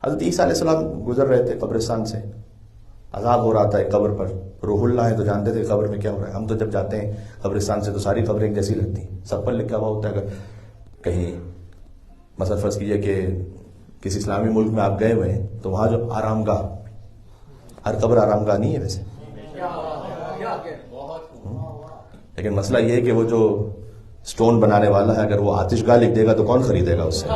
حضرت عیسیٰ علیہ السلام گزر رہے تھے قبرستان سے، عذاب ہو رہا تھا ایک قبر پر، روح اللہ ہے تو جانتے تھے قبر میں کیا ہو رہا ہے. ہم تو جب جاتے ہیں قبرستان سے تو ساری قبریں ایک جیسی لگتی ہیں، سب پر لکھا ہوا ہوتا ہے. اگر کہیں مثلا فرض کیجیے کہ کسی اسلامی ملک میں آپ گئے ہوئے ہیں تو وہاں جو آرام گاہ، ہر قبر آرام گاہ نہیں ہے ویسے، لیکن مسئلہ یہ ہے کہ وہ جو سٹون بنانے والا ہے اگر وہ آتش گاہ لکھ دے گا تو کون خریدے گا اس سے؟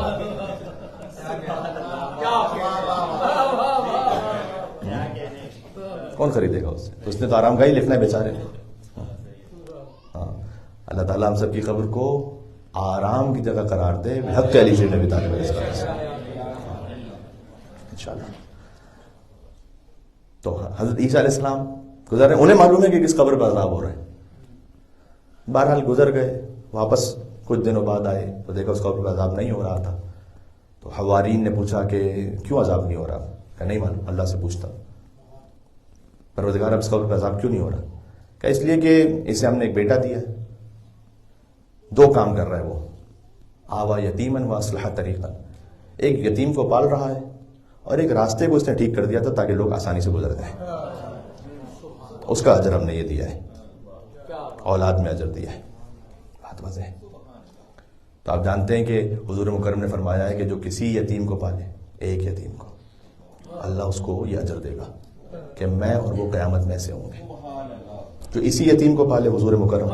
کون خریدے گا اس سے؟ تو اس نے تو آرام گاہ ہی لکھنا ہے بیچارے. ہاں، اللہ تعالیٰ ہم سب کی قبر کو آرام کی جگہ قرار دے بحق علی سے نبی طالب علیہ السلام انشاءاللہ. تو حضرت عیسیٰ علیہ السلام گزر رہے ہیں، انہیں معلوم ہے کہ کس قبر پر عذاب ہو رہا ہے. بہرحال گزر گئے، واپس کچھ دنوں بعد آئے تو دیکھا اس قبر پر عذاب نہیں ہو رہا تھا. تو حوارین نے پوچھا کہ کیوں عذاب نہیں ہو رہا؟ کہ نہیں معلوم، اللہ سے پوچھتا پروردگار اب اس قبر پر عذاب کیوں نہیں ہو رہا؟ کہ اس لیے کہ اسے ہم نے ایک بیٹا دیا ہے، دو کام کر رہا ہے وہ، آوا یتیمن و اصلح طریقا، ایک یتیم کو پال رہا ہے اور ایک راستے کو اس نے ٹھیک کر دیا تھا تاکہ لوگ آسانی سے گزر جائیں. اس کا اجر ہم نے یہ دیا ہے، اولاد میں اجر دیا ہے. بات واضح ہے. تو آپ جانتے ہیں کہ حضور مکرم نے فرمایا ہے کہ جو کسی یتیم کو پالے، ایک یتیم کو، اللہ اس کو یہ اجر دے گا کہ میں اور وہ قیامت میں سے ہوں گے. جو اسی یتیم کو پالے حضور مکرم